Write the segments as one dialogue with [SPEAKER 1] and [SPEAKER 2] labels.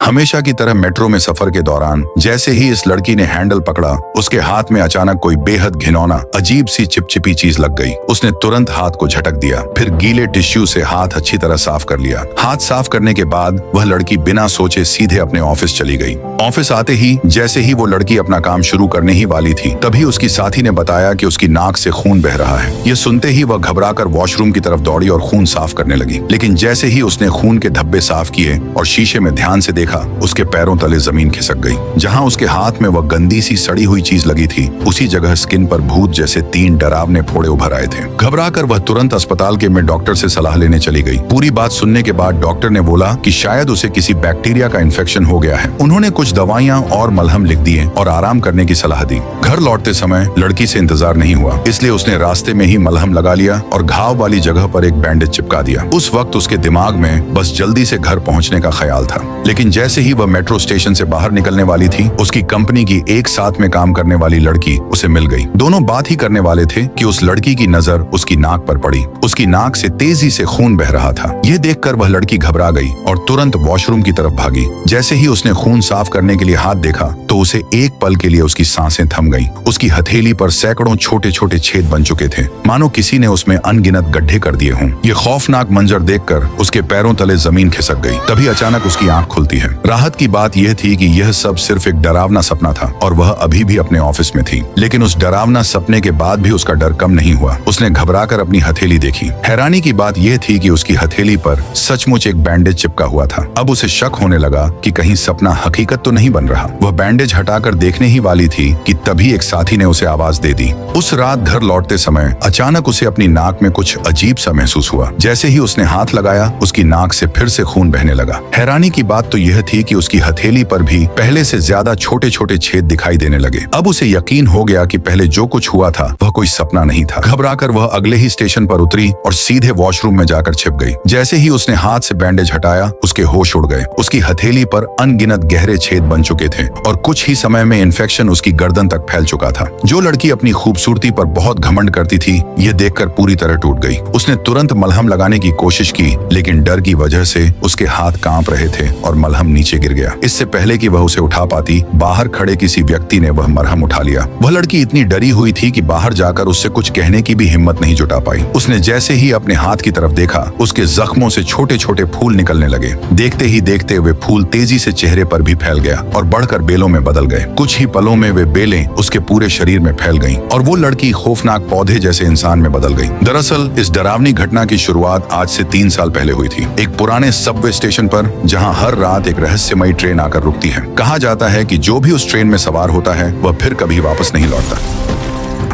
[SPEAKER 1] हमेशा की तरह मेट्रो में सफर के दौरान जैसे ही इस लड़की ने हैंडल पकड़ा, उसके हाथ में अचानक कोई बेहद घिनौना अजीब सी चिपचिपी चीज लग गई। उसने तुरंत हाथ को झटक दिया, फिर गीले टिश्यू से हाथ अच्छी तरह साफ कर लिया। हाथ साफ करने के बाद वह लड़की बिना सोचे सीधे अपने ऑफिस चली गई। ऑफिस आते ही जैसे ही वो लड़की अपना काम शुरू करने ही वाली थी, तभी उसकी साथी ने बताया कि उसकी नाक से खून बह रहा है। ये सुनते ही वह घबराकर वॉशरूम की तरफ दौड़ी और खून साफ करने लगी। लेकिन जैसे ही उसने खून के धब्बे साफ किए और शीशे में ध्यान से देखा, उसके पैरों तले जमीन खिसक गई। जहां उसके हाथ में वह गंदी सी सड़ी हुई चीज लगी थी, उसी जगह स्किन पर भूत जैसे 3 डरावने फोड़े उभर आए थे। घबराकर वह तुरंत अस्पताल के में डॉक्टर से सलाह लेने चली गई। पूरी बात सुनने के बाद डॉक्टर ने बोला कि शायद उसे किसी बैक्टीरिया का इन्फेक्शन हो गया है। उन्होंने कुछ दवाइयां और मलहम लिख दिए और आराम करने की सलाह दी। घर लौटते समय लड़की से इंतजार नहीं हुआ, इसलिए उसने रास्ते में ही मलहम लगा लिया और घाव वाली जगह पर एक बैंडेज चिपका दिया। उस वक्त उसके दिमाग में बस जल्दी से घर पहुंचने का ख्याल था। लेकिन जैसे ही वह मेट्रो स्टेशन से बाहर निकलने वाली थी, उसकी कंपनी की एक साथ में काम करने वाली लड़की उसे मिल गई। दोनों बात ही करने वाले थे कि उस लड़की की नजर उसकी नाक पर पड़ी। उसकी नाक से तेजी से खून बह रहा था। यह देखकर वह लड़की घबरा गई और तुरंत वॉशरूम की तरफ भागी। जैसे ही उसने खून साफ करने के लिए हाथ देखा तो उसे एक पल के लिए उसकी सांसें थम गईं। उसकी हथेली पर सैकड़ों छोटे छोटे छेद बन चुके थे, मानो किसी ने उसमें अनगिनत गड्ढे कर दिए हों। ये खौफनाक मंजर देखकर उसके पैरों तले जमीन खिसक गई। तभी अचानक उसकी आंख खुलती है। राहत की बात यह थी कि यह सब सिर्फ एक डरावना सपना था और वह अभी भी अपने ऑफिस में थी। लेकिन उस डरावना सपने के बाद भी उसका डर कम नहीं हुआ। उसने घबराकर अपनी हथेली देखी। हैरानी की बात यह थी कि उसकी हथेली पर सचमुच एक बैंडेज चिपका हुआ था। अब उसे शक होने लगा कि कहीं सपना हकीकत तो नहीं बन रहा। वह बैंडेज हटाकर देखने ही वाली थी कि तभी एक साथी ने उसे आवाज दे दी। उस रात घर लौटते समय अचानक उसे अपनी नाक में कुछ अजीब सा महसूस हुआ। जैसे ही उसने हाथ लगाया, उसकी नाक से फिर से खून बहने लगा। हैरानी की बात तो यह थी कि उसकी हथेली पर भी पहले से ज्यादा छोटे छोटे छेद दिखाई देने लगे। अब उसे यकीन हो गया कि पहले जो कुछ हुआ था वह कोई सपना नहीं था। घबराकर वह अगले ही स्टेशन पर उतरी और सीधे वॉशरूम में जाकर छिप गई। जैसे ही उसने हाथ से बैंडेज हटाया, उसके होश उड़ गए। उसकी हथेली पर अनगिनत गहरे छेद बन चुके थे और कुछ ही समय में इन्फेक्शन उसकी गर्दन तक फैल चुका था। जो लड़की अपनी खूबसूरती पर बहुत घमंड करती थी, यह देखकर पूरी तरह टूट गई। उसने तुरंत मलहम लगाने की कोशिश की, लेकिन डर की वजह से उसके हाथ कांप रहे थे और मलहम नीचे गिर गया। इससे पहले कि वह उसे उठा पाती, बाहर खड़े किसी व्यक्ति ने वह मरहम उठा लिया। वह लड़की इतनी डरी हुई थी कि बाहर जाकर उससे कुछ कहने की भी हिम्मत नहीं जुटा पाई। उसने जैसे ही अपने हाथ की तरफ देखा, उसके जख्मों से छोटे छोटे फूल निकलने लगे। देखते ही देखते वे फूल तेजी से चेहरे पर भी फैल गया और बढ़कर बेलों में बदल गए। कुछ ही पलों में वे बेलें उसके पूरे शरीर में फैल गईं और वो लड़की खौफनाक पौधे जैसे इंसान में बदल गई। दरअसल इस डरावनी घटना की शुरुआत आज से 3 साल पहले हुई थी, एक पुराने सबवे स्टेशन पर, जहां हर रात एक रहस्यमयी ट्रेन आकर रुकती है। कहा जाता है कि जो भी उस ट्रेन में सवार होता है वह फिर कभी वापस नहीं लौटता।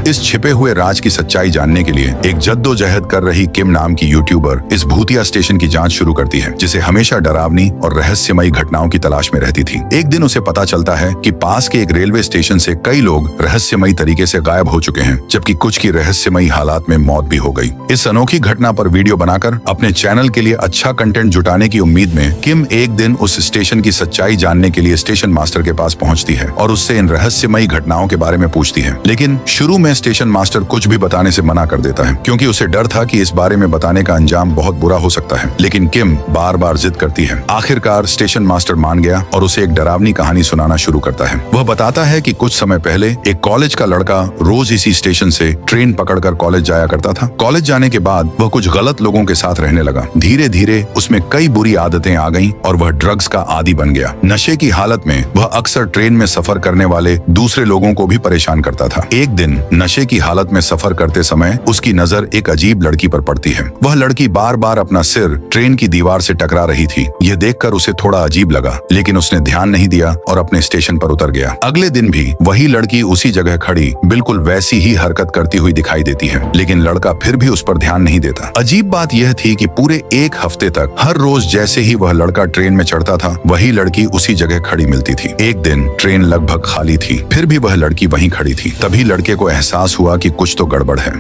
[SPEAKER 1] इस छिपे हुए राज की सच्चाई जानने के लिए एक जद्दोजहद कर रही किम नाम की यूट्यूबर इस भूतिया स्टेशन की जांच शुरू करती है, जिसे हमेशा डरावनी और रहस्यमयी घटनाओं की तलाश में रहती थी। एक दिन उसे पता चलता है कि पास के एक रेलवे स्टेशन से कई लोग रहस्यमयी तरीके से गायब हो चुके हैं, जबकि कुछ की रहस्यमयी हालात में मौत भी हो गई। इस अनोखी घटना पर वीडियो बनाकर अपने चैनल के लिए अच्छा कंटेंट जुटाने की उम्मीद में किम एक दिन उस स्टेशन की सच्चाई जानने के लिए स्टेशन मास्टर के पास पहुंचती है और उससे इन रहस्यमयी घटनाओं के बारे में पूछती है। लेकिन शुरू में स्टेशन मास्टर कुछ भी बताने से मना कर देता है, क्योंकि उसे डर था कि इस बारे में बताने का अंजाम बहुत बुरा हो सकता है। लेकिन किम बार बार जिद करती है। आखिरकार स्टेशन मास्टर मान गया और उसे एक डरावनी कहानी सुनाना शुरू करता है। वह बताता है कि कुछ समय पहले एक कॉलेज का लड़का रोज इसी स्टेशन से ट्रेन पकड़कर कॉलेज जाया करता था। कॉलेज जाने के बाद वह कुछ गलत लोगों के साथ रहने लगा। धीरे धीरे उसमें कई बुरी आदतें आ गईं और वह ड्रग्स का आदी बन गया। नशे की हालत में वह अक्सर ट्रेन में सफर करने वाले दूसरे लोगों को भी परेशान करता था। एक दिन नशे की हालत में सफर करते समय उसकी नजर एक अजीब लड़की पर पड़ती है। वह लड़की बार बार अपना सिर ट्रेन की दीवार से टकरा रही थी। यह देखकर उसे थोड़ा अजीब लगा, लेकिन उसने ध्यान नहीं दिया और अपने स्टेशन पर उतर गया। अगले दिन भी वही लड़की उसी जगह खड़ी बिल्कुल वैसी ही हरकत करती हुई दिखाई देती है, लेकिन लड़का फिर भी उस पर ध्यान नहीं देता। अजीब बात यह थी कि पूरे 1 हफ्ते तक हर रोज जैसे ही वह लड़का ट्रेन में चढ़ता था, वही लड़की उसी जगह खड़ी मिलती थी। एक दिन ट्रेन लगभग खाली थी, फिर भी वह लड़की वहीं खड़ी थी। तभी लड़के को एहसास हुआ कि कुछ तो गड़बड़ है।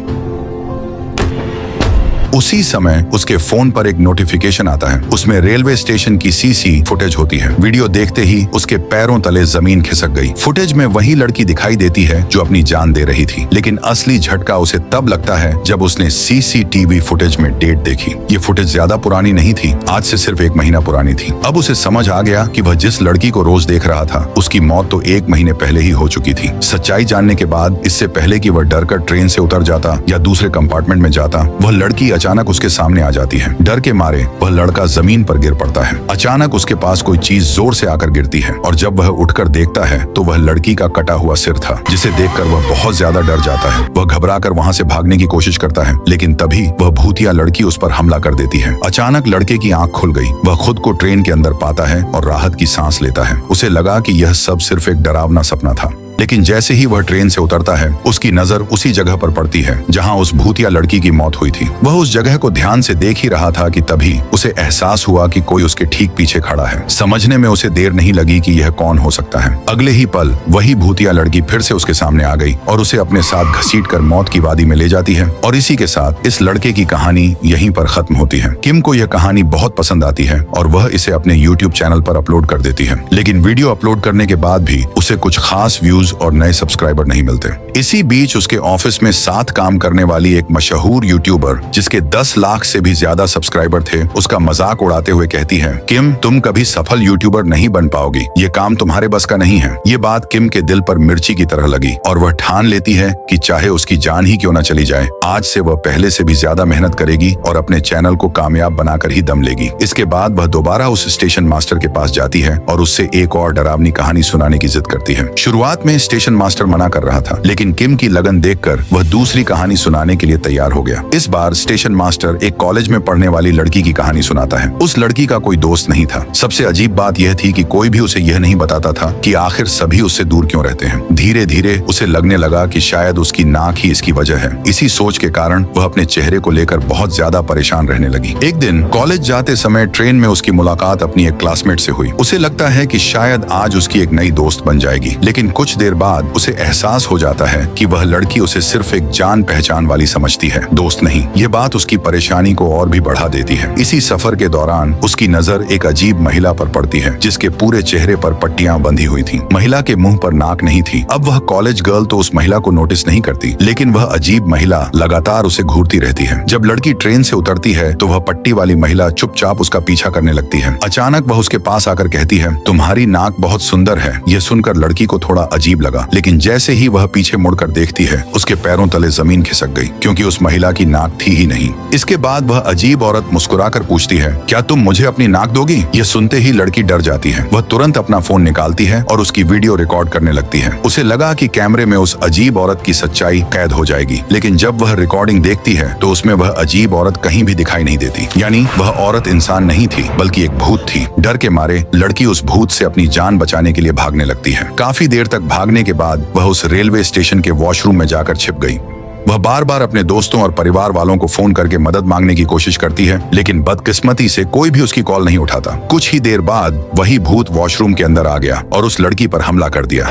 [SPEAKER 1] उसी समय उसके फोन पर एक नोटिफिकेशन आता है। उसमें रेलवे स्टेशन की सीसी फुटेज होती है। वीडियो देखते ही उसके पैरों तले जमीन खिसक गई। फुटेज में वही लड़की दिखाई देती है जो अपनी जान दे रही थी, लेकिन असली झटका उसे तब लगता है जब उसने सीसीटीवी फुटेज में डेट देखी। ये फुटेज ज्यादा पुरानी नहीं थी, आज से सिर्फ 1 महीना पुरानी थी। अब उसे समझ आ गया कि वह जिस लड़की को रोज देख रहा था उसकी मौत तो 1 महीने पहले ही हो चुकी थी। सच्चाई जानने के बाद इससे पहले कि वह डर कर ट्रेन से उतर जाता या दूसरे कंपार्टमेंट में जाता, वह लड़की अचानक उसके सामने आ जाती है। डर के मारे वह लड़का जमीन पर गिर पड़ता है। अचानक उसके पास कोई चीज जोर से आकर गिरती है और जब वह उठकर देखता है तो वह लड़की का कटा हुआ सिर था, जिसे देखकर वह बहुत ज्यादा डर जाता है। वह घबराकर वहां से भागने की कोशिश करता है, लेकिन तभी वह भूतिया लड़की उस पर हमला कर देती है। अचानक लड़के की आंख खुल गई। वह खुद को ट्रेन के अंदर पाता है और राहत की सांस लेता है। उसे लगा कि यह सब सिर्फ एक डरावना सपना था। लेकिन जैसे ही वह ट्रेन से उतरता है उसकी नजर उसी जगह पर पड़ती है जहां उस भूतिया लड़की की मौत हुई थी। वह उस जगह को ध्यान से देख ही रहा था कि तभी उसे एहसास हुआ कि कोई उसके ठीक पीछे खड़ा है। समझने में उसे देर नहीं लगी कि यह कौन हो सकता है। अगले ही पल वही भूतिया लड़की फिर से उसके सामने आ गई और उसे अपने साथ घसीटकर मौत की वादी में ले जाती है। और इसी के साथ इस लड़के की कहानी यहीं पर खत्म होती है। किम को यह कहानी बहुत पसंद आती है और वह इसे अपने YouTube चैनल पर अपलोड कर देती है, लेकिन वीडियो अपलोड करने के बाद भी उसे कुछ खास व्यूज और नए सब्सक्राइबर नहीं मिलते। इसी बीच उसके ऑफिस में साथ काम करने वाली एक मशहूर यूट्यूबर जिसके 10 लाख से भी ज्यादा सब्सक्राइबर थे, उसका मजाक उड़ाते हुए कहती है, किम तुम कभी सफल यूट्यूबर नहीं बन पाओगी, ये काम तुम्हारे बस का नहीं है। ये बात किम के दिल पर मिर्ची की तरह लगी और वह ठान लेती है कि चाहे उसकी जान ही क्यों न चली जाए, आज से वह पहले से भी ज्यादा मेहनत करेगी और अपने चैनल को कामयाब बनाकर ही दम लेगी। इसके बाद वह दोबारा उस स्टेशन मास्टर के पास जाती है और उससे एक और डरावनी कहानी सुनाने की जिद करती है। शुरुआत में स्टेशन मास्टर मना कर रहा था, लेकिन किम की लगन देखकर वह दूसरी कहानी सुनाने के लिए तैयार हो गया। इस बार स्टेशन मास्टर एक कॉलेज में पढ़ने वाली लड़की की कहानी सुनाता है। उस लड़की का कोई दोस्त नहीं था। सबसे अजीब बात यह थी कि कोई भी उसे यह नहीं बताता था कि आखिर सभी उससे दूर क्यों रहते हैं। धीरे धीरे उसे लगने लगा कि शायद उसकी नाक ही इसकी वजह है। इसी सोच के कारण वह अपने चेहरे को लेकर बहुत ज्यादा परेशान रहने लगी। एक दिन कॉलेज जाते समय ट्रेन में उसकी मुलाकात अपनी एक क्लासमेट से हुई। उसे लगता है कि शायद आज उसकी एक नई दोस्त बन जाएगी, लेकिन कुछ देर बाद उसे एहसास हो जाता है कि वह लड़की उसे सिर्फ एक जान पहचान वाली समझती है, दोस्त नहीं। ये बात उसकी परेशानी को और भी बढ़ा देती है। इसी सफर के दौरान उसकी नजर एक अजीब महिला पर पड़ती है जिसके पूरे चेहरे पर पट्टियां बंधी हुई थी। महिला के मुंह पर नाक नहीं थी। अब वह कॉलेज गर्ल तो उस महिला को नोटिस नहीं करती, लेकिन वह अजीब महिला लगातार उसे घूरती रहती है। जब लड़की ट्रेन से उतरती है तो वह पट्टी वाली महिला चुपचाप उसका पीछा करने लगती है। अचानक वह उसके पास आकर कहती है, तुम्हारी नाक बहुत सुंदर है। यह सुनकर लड़की को थोड़ा अजीब लगा, लेकिन जैसे ही वह पीछे मुड़कर देखती है उसके पैरों तले जमीन खिसक गई, क्योंकि उस महिला की नाक थी ही नहीं। इसके बाद वह अजीब औरत मुस्कुराकर पूछती है, क्या तुम मुझे अपनी नाक दोगी? यह सुनते ही लड़की डर जाती है। वह तुरंत अपना फोन निकालती है और उसकी वीडियो रिकॉर्ड करने लगती है। उसे लगा कि कैमरे में उस अजीब औरत की सच्चाई कैद हो जाएगी, लेकिन जब वह रिकॉर्डिंग देखती है तो उसमें वह अजीब औरत कहीं भी दिखाई नहीं देती। यानी वह औरत इंसान नहीं थी बल्कि एक भूत थी। डर के मारे लड़की उस भूत से अपनी जान बचाने के लिए भागने लगती है। काफी देर तक भागने के बाद वह उस रेलवे स्टेशन के वॉशरूम में जाकर छिप गई। वह बार बार अपने दोस्तों और परिवार वालों को फोन करके मदद मांगने की कोशिश करती है, लेकिन बदकिस्मती से कोई भी उसकी कॉल नहीं उठाता। कुछ ही देर बाद वही भूत वॉशरूम के अंदर आ गया और उस लड़की पर हमला कर दिया।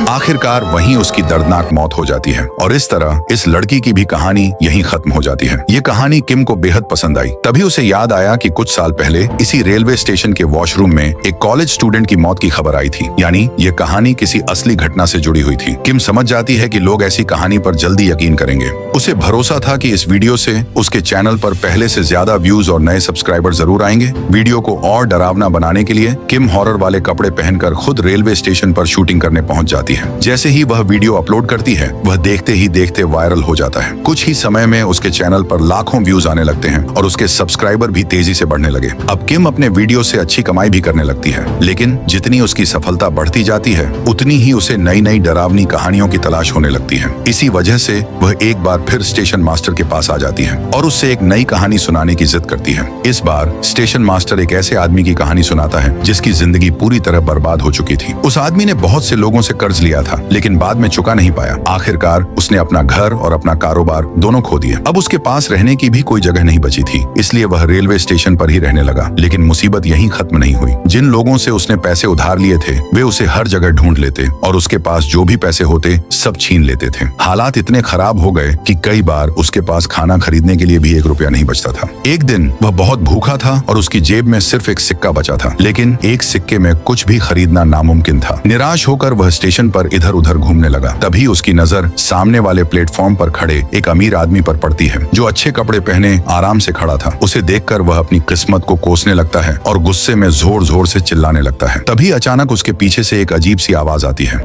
[SPEAKER 1] आखिरकार वहीं उसकी दर्दनाक मौत हो जाती है और इस तरह इस लड़की की भी कहानी यहीं खत्म हो जाती है। ये कहानी किम को बेहद पसंद आई। तभी उसे याद आया कि कुछ साल पहले इसी रेलवे स्टेशन के वॉशरूम में एक कॉलेज स्टूडेंट की मौत की खबर आई थी। यानी ये कहानी किसी असली घटना से जुड़ी हुई थी। किम समझ जाती है कि लोग ऐसी कहानी पर जल्दी यकीन करेंगे। उसे भरोसा था कि इस वीडियो से उसके चैनल पर पहले से ज्यादा व्यूज और नए सब्सक्राइबर जरूर आएंगे। वीडियो को और डरावना बनाने के लिए किम हॉरर वाले कपड़े पहनकर खुद रेलवे स्टेशन पर शूटिंग करने पहुंच जाती है। जैसे ही वह वीडियो अपलोड करती है वह देखते ही देखते वायरल हो जाता है। कुछ ही समय में उसके चैनल पर लाखों व्यूज आने लगते हैं और उसके सब्सक्राइबर भी तेजी से बढ़ने लगे। अब किम अपने वीडियो से अच्छी कमाई भी करने लगती है, लेकिन जितनी उसकी सफलता बढ़ती जाती है उतनी ही उसे नई नई डरावनी कहानियों की तलाश होने लगती है। इसी वजह से वह एक बार फिर स्टेशन मास्टर के पास आ जाती है और उससे एक नई कहानी सुनाने की जिद करती है। इस बार स्टेशन मास्टर एक ऐसे आदमी की कहानी सुनाता है जिसकी जिंदगी पूरी तरह बर्बाद हो चुकी थी। उस आदमी ने बहुत से लोगों से कर्ज लिया लिया था, लेकिन बाद में चुका नहीं पाया। आखिरकार उसने अपना घर और अपना कारोबार दोनों खो दिए। अब उसके पास रहने की भी कोई जगह नहीं बची थी, इसलिए वह रेलवे स्टेशन पर ही रहने लगा। लेकिन मुसीबत यहीं खत्म नहीं हुई। जिन लोगों से उसने पैसे उधार लिए थे वे उसे हर जगह ढूंढ लेते और उसके पास जो भी पैसे होते सब छीन लेते थे। हालात इतने खराब हो गए कि कई बार उसके पास खाना खरीदने के लिए भी 1 रुपया नहीं बचता था। एक दिन वह बहुत भूखा था और उसकी जेब में सिर्फ एक सिक्का बचा था, लेकिन एक सिक्के में कुछ भी खरीदना नामुमकिन था। निराश होकर वह स्टेशन पर इधर उधर घूमने लगा। तभी उसकी नजर सामने वाले प्लेटफॉर्म पर खड़े एक अमीर आदमी पर पड़ती है, जो अच्छे कपड़े पहने आराम से खड़ा था। उसे देखकर वह अपनी किस्मत को कोसने लगता है और गुस्से में जोर जोर से चिल्लाने लगता है। तभी अचानक उसके पीछे से एक अजीब सी आवाज आती है।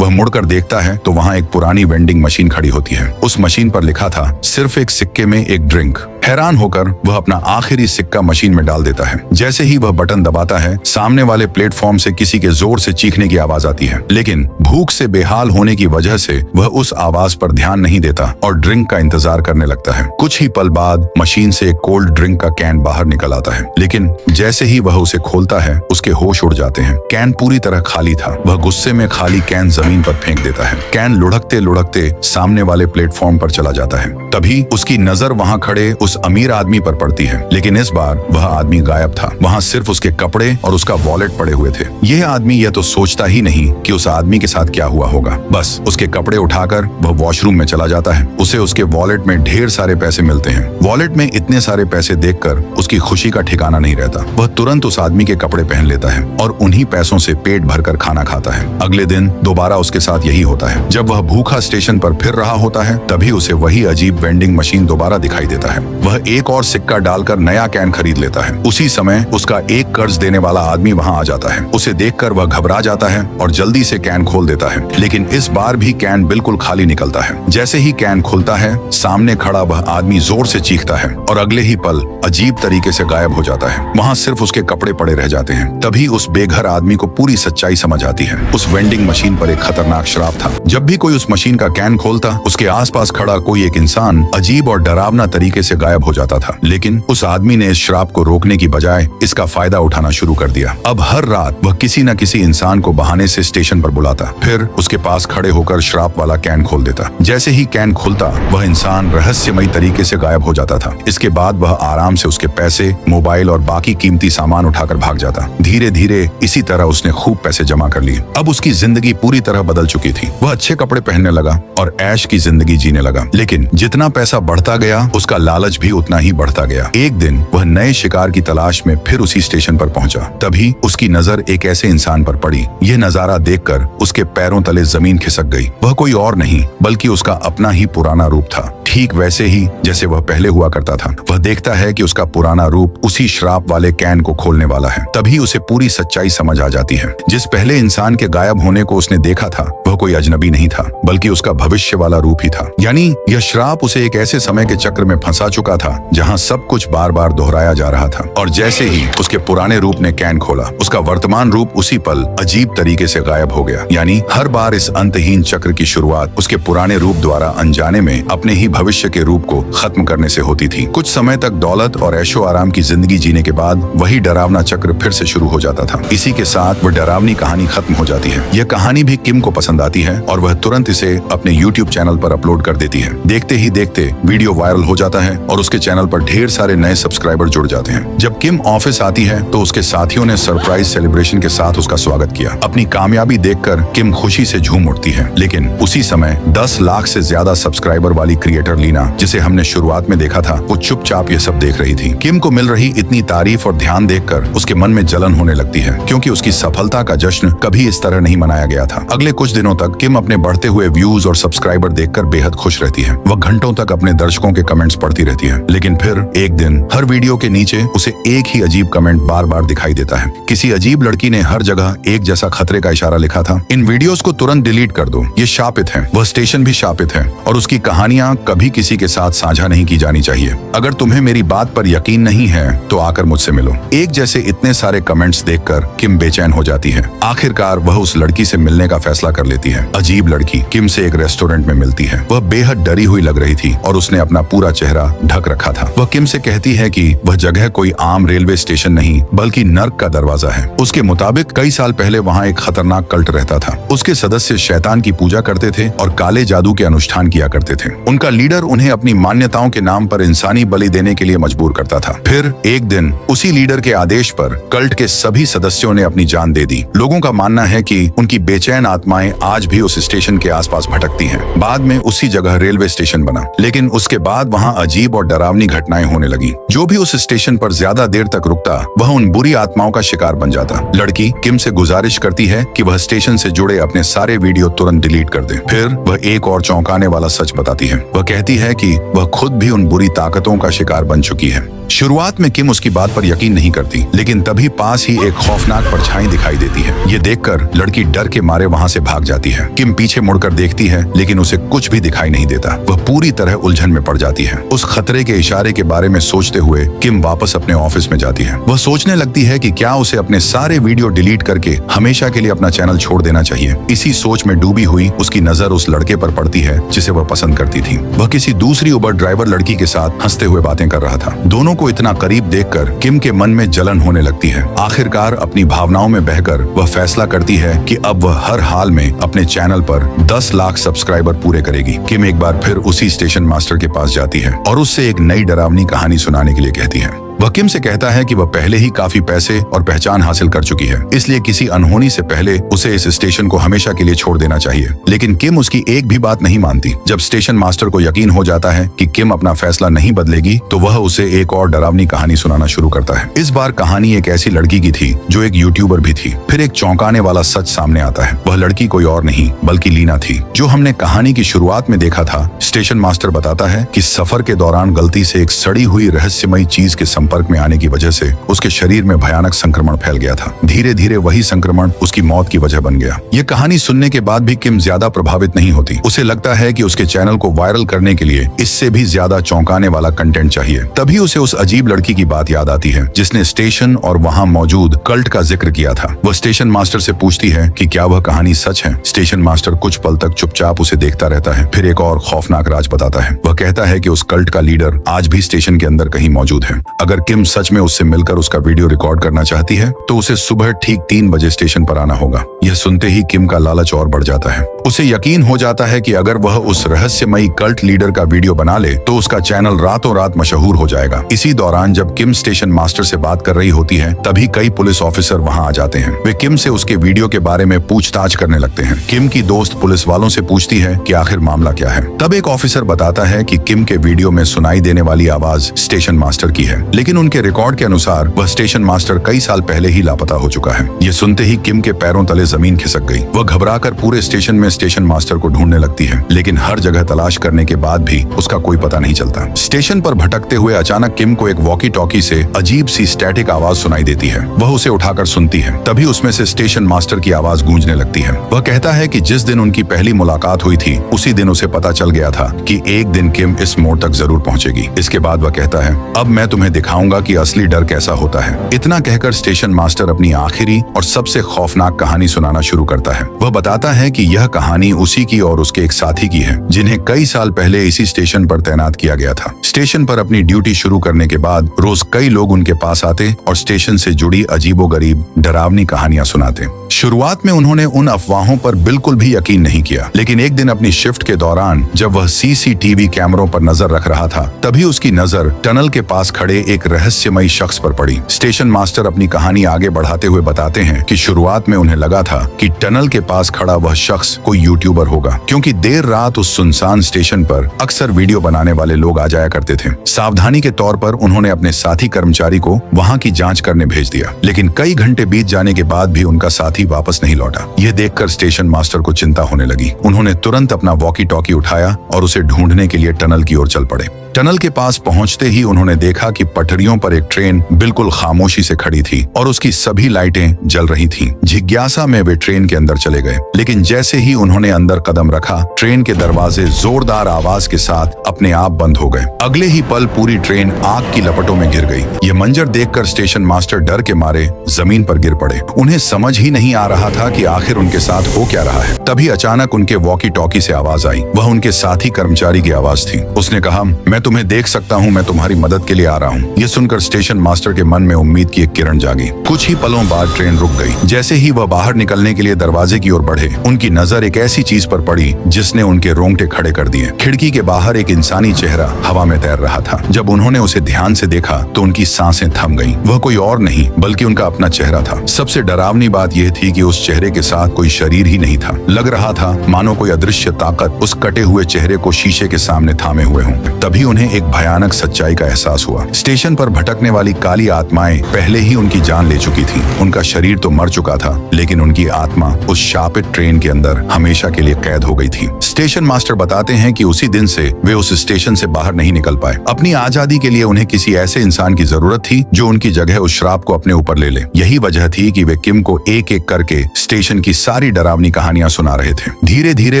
[SPEAKER 1] वह मुड़कर देखता है तो वहां एक पुरानी वेंडिंग मशीन खड़ी होती है। उस मशीन पर लिखा था सिर्फ एक सिक्के में एक ड्रिंक। हैरान होकर वह अपना आखिरी सिक्का मशीन में डाल देता है। जैसे ही वह बटन दबाता है, सामने वाले प्लेटफॉर्म से किसी के जोर से चीखने की आवाज आती है, लेकिन भूख से बेहाल होने की वजह से वह उस आवाज पर ध्यान नहीं देता और ड्रिंक का इंतजार करने लगता है। कुछ ही पल बाद मशीन से एक कोल्ड ड्रिंक का कैन बाहर निकल आता है, लेकिन जैसे ही वह उसे खोलता है उसके होश उड़ जाते हैं। कैन पूरी तरह खाली था। वह गुस्से में खाली कैन जमीन पर फेंक देता है। कैन लुढ़कते लुढ़कते सामने वाले प्लेटफॉर्म पर चला जाता है। तभी उसकी नजर वहां खड़े उस अमीर आदमी पर पड़ती है, लेकिन इस बार वह आदमी गायब था। वहां सिर्फ उसके कपड़े और उसका वॉलेट पड़े हुए थे। यह आदमी यह तो सोचता ही नहीं कि उस आदमी के साथ क्या हुआ होगा। बस उसके कपड़े उठाकर वह वॉशरूम में चला जाता है। उसे उसके वॉलेट में ढेर सारे पैसे मिलते हैं। वॉलेट में इतने सारे पैसे देखकर उसकी खुशी का ठिकाना नहीं रहता। वह तुरंत उस आदमी के कपड़े पहन लेता है और उन्हीं पैसों से पेट भरकर खाना खाता है। अगले दिन दोबारा उसके साथ यही होता है। जब वह भूखा स्टेशन पर फिर रहा होता है, तभी उसे वही अजीब वेंडिंग मशीन दोबारा दिखाई देता है। वह एक और सिक्का डालकर नया कैन खरीद लेता है। उसी समय उसका एक कर्ज देने वाला आदमी वहां आ जाता है। उसे देखकर वह घबरा जाता है और जल्दी से कैन खोल देता है, लेकिन इस बार भी कैन बिल्कुल खाली निकलता है। जैसे ही कैन खुलता है, सामने खड़ा वह आदमी जोर से चीखता है और अगले ही पल अजीब तरीके से गायब हो जाता है। वहां सिर्फ उसके कपड़े पड़े रह जाते हैं। तभी उस बेघर आदमी को पूरी सच्चाई समझ आती है। उस वेंडिंग मशीन पर एक खतरनाक श्राप था। जब भी कोई उस मशीन का कैन खोलता, उसके आसपास खड़ा कोई एक इंसान अजीब और डरावना तरीके से गायब हो जाता था। लेकिन उस आदमी ने इस श्राप को रोकने की बजाय इसका फायदा उठाना शुरू कर दिया। अब हर रात वह किसी न किसी इंसान को बहाने से स्टेशन पर बुलाता, फिर उसके पास खड़े होकर श्राप वाला कैन खोल देता। जैसे ही कैन खुलता, वह इंसान रहस्यमयी तरीके से गायब हो जाता था। इसके बाद वह आराम से उसके पैसे, मोबाइल और बाकी कीमती सामान उठाकर भाग जाता। धीरे धीरे इसी तरह उसने खूब पैसे जमा कर लिए। अब उसकी जिंदगी पूरी तरह बदल चुकी थी। वह अच्छे कपड़े पहनने लगा और ऐश की जिंदगी जीने लगा। लेकिन जितना पैसा बढ़ता गया, उसका लालच भी उतना ही बढ़ता गया। एक दिन वह नए शिकार की तलाश में फिर उसी स्टेशन पर पहुंचा। तभी उसकी नजर एक ऐसे इंसान पर पड़ी। यह नजारा देखकर उसके पैरों तले जमीन खिसक गई। वह कोई और नहीं बल्कि उसका अपना ही पुराना रूप था, ठीक वैसे ही जैसे वह पहले हुआ करता था। वह देखता है कि उसका पुराना रूप उसी श्राप वाले कैन को खोलने वाला है। तभी उसे पूरी सच्चाई समझ आ जाती है। जिस पहले इंसान के गायब होने को उसने देखा था, वह कोई अजनबी नहीं था बल्कि उसका भविष्य वाला रूप ही था। यानी यह श्राप उसे एक ऐसे समय के चक्र में फंसा चुका था जहां सब कुछ बार बार दोहराया जा रहा था। और जैसे ही उसके पुराने रूप ने कैन खोला, उसका वर्तमान रूप उसी पल अजीब तरीके से गायब हो गया। यानी हर बार इस अंतहीन चक्र की शुरुआत उसके पुराने रूप द्वारा अनजाने में अपने ही भविष्य के रूप को खत्म करने से होती थी। कुछ समय तक दौलत और ऐशो आराम की जिंदगी जीने के बाद वही डरावना चक्र फिर से शुरू हो जाता था। इसी के साथ वह डरावनी कहानी खत्म हो जाती है। यह कहानी भी किम को पसंद आती है और वह तुरंत इसे अपने YouTube चैनल पर अपलोड कर देती है। देखते ही देखते वीडियो वायरल हो जाता है और उसके चैनल पर ढेर सारे नए सब्सक्राइबर जुड़ जाते हैं। जब किम ऑफिस आती है तो उसके साथियों ने सरप्राइज सेलिब्रेशन के साथ उसका स्वागत किया। अपनी कामयाबी देखकर किम खुशी से झूम उठती है। लेकिन उसी समय 10 लाख से ज्यादा सब्सक्राइबर वाली क्रिएटर लीना, जिसे हमने शुरुआत में देखा था, वो चुपचाप ये सब देख रही थी। किम को मिल रही इतनी तारीफ और ध्यान देखकर उसके मन में जलन होने लगती है, क्योंकि उसकी सफलता का जश्न कभी इस तरह नहीं मनाया गया था। अगले कुछ दिनों तक किम अपने बढ़ते हुए व्यूज और सब्सक्राइबर देखकर बेहद खुश रहती है। वह घंटों तक अपने दर्शकों के कमेंट्स पढ़ती रहती है। लेकिन फिर एक दिन हर वीडियो के नीचे उसे एक ही अजीब कमेंट बार बार दिखाई देता है। किसी अजीब लड़की ने हर जगह एक जैसा खतरे का इशारा लिखा था। इन वीडियोस को तुरंत डिलीट कर दो, ये शापित हैं। वह स्टेशन भी शापित है और उसकी कहानियां कभी कभी किसी के साथ साझा नहीं की जानी चाहिए। अगर तुम्हें मेरी बात पर यकीन नहीं है तो आकर मुझसे मिलो। एक जैसे इतने सारे कमेंट्स देखकर किम बेचैन हो जाती है। आखिरकार वह उस लड़की से मिलने का फैसला कर लेती है। अजीब लड़की किम से एक रेस्टोरेंट में मिलती है। वह बेहद डरी हुई लग रही थी और उसने अपना पूरा चेहरा ढक रखा था। वह किम से कहती है कि वह जगह कोई आम रेलवे स्टेशन नहीं बल्कि नर्क का दरवाजा है। उसके मुताबिक कई साल पहले वहाँ एक खतरनाक कल्ट रहता था। उसके सदस्य शैतान की पूजा करते थे और काले जादू के अनुष्ठान किया करते थे। उनका लीडर उन्हें अपनी मान्यताओं के नाम पर इंसानी बलि देने के लिए मजबूर करता था। फिर एक दिन उसी लीडर के आदेश पर कल्ट के सभी सदस्यों ने अपनी जान दे दी। लोगों का मानना है कि उनकी बेचैन आत्माएं आज भी उस स्टेशन के आसपास भटकती हैं। बाद में उसी जगह रेलवे स्टेशन बना, लेकिन उसके बाद वहाँ अजीब और डरावनी घटनाएं होने लगी। जो भी उस स्टेशन पर ज्यादा देर तक रुकता वह उन बुरी आत्माओं का शिकार बन जाता। लड़की किम से गुजारिश करती है कि वह स्टेशन से जुड़े अपने सारे वीडियो तुरंत डिलीट कर दे। फिर वह एक और चौंकाने वाला सच बताती है। वह कहती है कि वह खुद भी उन बुरी ताकतों का शिकार बन चुकी है। शुरुआत में किम उसकी बात पर यकीन नहीं करती, लेकिन तभी पास ही एक खौफनाक परछाई दिखाई देती है। ये देखकर लड़की डर के मारे वहाँ से भाग जाती है। किम पीछे मुड़कर देखती है, लेकिन उसे कुछ भी दिखाई नहीं देता। वह पूरी तरह उलझन में पड़ जाती है। उस खतरे के इशारे के बारे में सोचते हुए किम वापस अपने ऑफिस में जाती है। वह सोचने लगती है कि क्या उसे अपने सारे वीडियो डिलीट करके हमेशा के लिए अपना चैनल छोड़ देना चाहिए। इसी सोच में डूबी हुई उसकी नजर उस लड़के पर पड़ती है जिसे वह पसंद करती थी। वह किसी दूसरी उबर ड्राइवर लड़की के साथ हंसते हुए बातें कर रहा था। दोनों को इतना करीब देखकर किम के मन में जलन होने लगती है। आखिरकार अपनी भावनाओं में बहकर वह फैसला करती है कि अब वह हर हाल में अपने चैनल पर 10 लाख सब्सक्राइबर पूरे करेगी। किम एक बार फिर उसी स्टेशन मास्टर के पास जाती है और उससे एक नई डरावनी कहानी सुनाने के लिए कहती है। वह किम से कहता है कि वह पहले ही काफी पैसे और पहचान हासिल कर चुकी है, इसलिए किसी अनहोनी से पहले उसे इस स्टेशन को हमेशा के लिए छोड़ देना चाहिए। लेकिन किम उसकी एक भी बात नहीं मानती। जब स्टेशन मास्टर को यकीन हो जाता है कि किम अपना फैसला नहीं बदलेगी, तो वह उसे एक और डरावनी कहानी सुनाना शुरू करता है। इस बार कहानी एक ऐसी लड़की की थी जो एक यूट्यूबर भी थी। फिर एक चौंकाने वाला सच सामने आता है। वह लड़की कोई और नहीं बल्कि लीना थी, जो हमने कहानी की शुरुआत में देखा था। स्टेशन मास्टर बताता है कि सफर के दौरान गलती से एक सड़ी हुई रहस्यमयी चीज के संपर्क में आने की वजह से उसके शरीर में भयानक संक्रमण फैल गया था। धीरे धीरे वही संक्रमण उसकी मौत की वजह बन गया। ये कहानी सुनने के बाद भी किम ज्यादा प्रभावित नहीं होती। उसे लगता है कि उसके चैनल को वायरल करने के लिए इससे भी ज्यादा चौंकाने वाला कंटेंट चाहिए। तभी उसे उस अजीब लड़की की बात याद आती है जिसने स्टेशन और वहाँ मौजूद कल्ट का जिक्र किया था। वह स्टेशन मास्टर से पूछती है कि क्या वह कहानी सच है। स्टेशन मास्टर कुछ पल तक चुपचाप उसे देखता रहता है, फिर एक और खौफनाक राज बताता है। वह कहता है कि उस कल्ट का लीडर आज भी स्टेशन के अंदर कहीं मौजूद है। अगर किम सच में उससे मिलकर उसका वीडियो रिकॉर्ड करना चाहती है तो उसे सुबह ठीक 3 बजे स्टेशन पर आना होगा। यह सुनते ही किम का लालच और बढ़ जाता है। उसे यकीन हो जाता है कि अगर वह उस रहस्यमयी कल्ट लीडर का वीडियो बना ले तो उसका चैनल रातों रात मशहूर हो जाएगा। इसी दौरान जब किम स्टेशन मास्टर से बात कर रही होती है, तभी कई पुलिस ऑफिसर वहां आ जाते हैं। वे किम से उसके वीडियो के बारे में पूछताछ करने लगते हैं। किम की दोस्त पुलिस वालों से पूछती है कि आखिर मामला क्या है। तब एक ऑफिसर बताता है कि किम के वीडियो में सुनाई देने वाली आवाज स्टेशन मास्टर की है, लेकिन उनके रिकॉर्ड के अनुसार वह स्टेशन मास्टर कई साल पहले ही लापता हो चुका है। ये सुनते ही किम के पैरों तले जमीन खिसक गई। वह घबराकर पूरे स्टेशन में स्टेशन मास्टर को ढूंढने लगती है, लेकिन हर जगह तलाश करने के बाद भी उसका कोई पता नहीं चलता। स्टेशन पर भटकते हुए अचानक किम को एक वॉकी टॉकी से अजीब सी स्टैटिक आवाज सुनाई देती है। वह उसे उठाकर सुनती है। तभी उसमें से स्टेशन मास्टर की आवाज गूंजने लगती है। वह कहता है कि जिस दिन उनकी पहली मुलाकात हुई थी उसी दिन उसे पता चल गया था कि एक दिन किम इस मोड़ तक जरूर पहुंचेगी। इसके बाद वह कहता है, अब मैं तुम्हें दिखाऊंगा कि असली डर कैसा होता है। इतना कहकर स्टेशन मास्टर अपनी आखिरी और सबसे खौफनाक कहानी सुनाना शुरू करता है। वह बताता है कि यह कहानी उसी की और उसके एक साथी की है, जिन्हें कई साल पहले इसी स्टेशन पर तैनात किया गया था। स्टेशन पर अपनी ड्यूटी शुरू करने के बाद रोज कई लोग उनके पास आते और स्टेशन से जुड़ी अजीबोगरीब डरावनी कहानियां सुनाते। शुरुआत में उन्होंने उन अफवाहों पर बिल्कुल भी यकीन नहीं किया, लेकिन एक दिन अपनी शिफ्ट के दौरान जब वह सीसीटीवी कैमरों पर नजर रख रहा था, तभी उसकी नजर टनल के पास खड़े एक रहस्यमयी शख्स पर पड़ी। स्टेशन मास्टर अपनी कहानी आगे बढ़ाते हुए बताते हैं कि शुरुआत में उन्हें लगा था कि टनल के पास खड़ा वह शख्स कोई यूट्यूबर होगा, क्योंकि देर रात उस सुनसान स्टेशन पर अक्सर वीडियो बनाने वाले लोग आ जाया करते थे। सावधानी के तौर पर उन्होंने अपने साथी कर्मचारी को वहां की जांच करने भेज दिया, लेकिन कई घंटे बीत जाने के बाद भी उनका साथी वापस नहीं लौटा। यह देखकर स्टेशन मास्टर को चिंता होने लगी। उन्होंने तुरंत अपना वॉकी टॉकी उठाया और उसे ढूंढने के लिए टनल की ओर चल पड़े। टनल के पास पहुंचते ही उन्होंने देखा कि पटरियों पर एक ट्रेन बिल्कुल खामोशी से खड़ी थी और उसकी सभी लाइटें जल रही थीं। जिज्ञासा में वे ट्रेन के अंदर चले गए, लेकिन जैसे ही उन्होंने अंदर कदम रखा, ट्रेन के दरवाजे जोरदार आवाज के साथ अपने आप बंद हो गए। अगले ही पल पूरी ट्रेन आग की लपटों में घिर गई। ये मंजर देखकर स्टेशन मास्टर डर के मारे जमीन पर गिर पड़े। उन्हें समझ ही नहीं आ रहा था कि आखिर उनके साथ हो क्या रहा है। तभी अचानक उनके वॉकी टॉकी से आवाज आई। वह उनके साथी कर्मचारी की आवाज थी। उसने कहा, मैं तुम्हें देख सकता हूँ, मैं तुम्हारी मदद के लिए आ रहा हूँ। ये सुनकर स्टेशन मास्टर के मन में उम्मीद की एक किरण जागी। कुछ ही पलों बाद ट्रेन रुक गई। जैसे ही वह बाहर निकलने के लिए दरवाजे की ओर बढ़े, उनकी नजर एक ऐसी चीज पर पड़ी जिसने उनके रोंगटे खड़े कर दिए। खिड़की के बाहर एक इंसानी चेहरा हवा में तैर रहा था। जब उन्होंने उसे ध्यान से देखा तो उनकी सांसें थम गईं। वह कोई और नहीं बल्कि उनका अपना चेहरा था। सबसे डरावनी बात यह थी कि उस चेहरे के साथ कोई शरीर ही नहीं था। लग रहा था मानो कोई अदृश्य ताकत उस कटे हुए चेहरे को शीशे के सामने थामे हुए हों। तभी उन्हें एक भयानक सच्चाई का एहसास हुआ। स्टेशन पर भटकने वाली काली आत्माएं पहले ही उनकी जान ले चुकी थीं। उनका शरीर तो मर चुका था, लेकिन उनकी आत्मा उस शापित ट्रेन के अंदर हमेशा के लिए कैद हो गई थी। स्टेशन मास्टर बताते हैं कि उसी दिन से वे उस स्टेशन से बाहर नहीं निकल पाए। अपनी आजादी के लिए उन्हें किसी ऐसे इंसान की जरूरत थी जो उनकी जगह उस श्राप को अपने ऊपर ले ले। यही वजह थी कि वे किम को एक एक करके स्टेशन की सारी डरावनी कहानियां सुना रहे थे। धीरे धीरे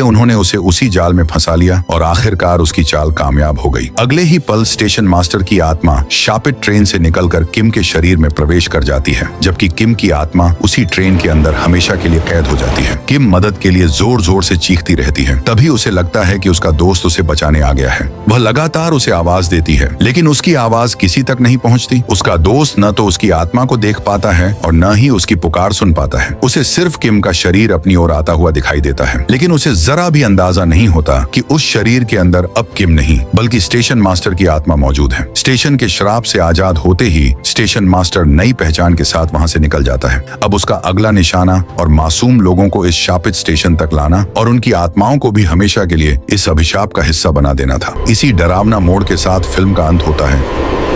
[SPEAKER 1] उन्होंने उसे उसी जाल में फंसा लिया और आखिरकार उसकी चाल कामयाब हो गई। अगले ही पल स्टेशन मास्टर की आत्मा शापित ट्रेन से निकलकर किम के शरीर में प्रवेश कर जाती है, जबकि किम की आत्मा उसी ट्रेन के अंदर हमेशा के लिए कैद हो जाती है। किम मदद के लिए जोर जोर से चीखती रहती है। तभी उसे लगता है कि उसका दोस्त उसे बचाने आ गया है। वह लगातार उसे आवाज देती है, लेकिन उसकी आवाज किसी तक नहीं पहुंचती। उसका दोस्त न तो उसकी आत्मा को देख पाता है और न ही उसकी पुकार सुन पाता है। उसे सिर्फ किम का शरीर अपनी ओर आता हुआ दिखाई देता है, लेकिन उसे जरा भी अंदाजा नहीं होता कि उस शरीर के अंदर अब किम नहीं बल्कि स्टेशन मास्टर की आत्मा मौजूद है। स्टेशन के श्राप से आजाद होते ही स्टेशन मास्टर नई पहचान के साथ वहां से निकल जाता है। अब उसका अगला निशाना और मासूम लोगों को इस शापित स्टेशन तक लाना और उनकी आत्माओं को भी हमेशा के लिए इस अभिशाप का हिस्सा बना देना था। इसी डरावना मोड़ के साथ फिल्म का अंत होता है।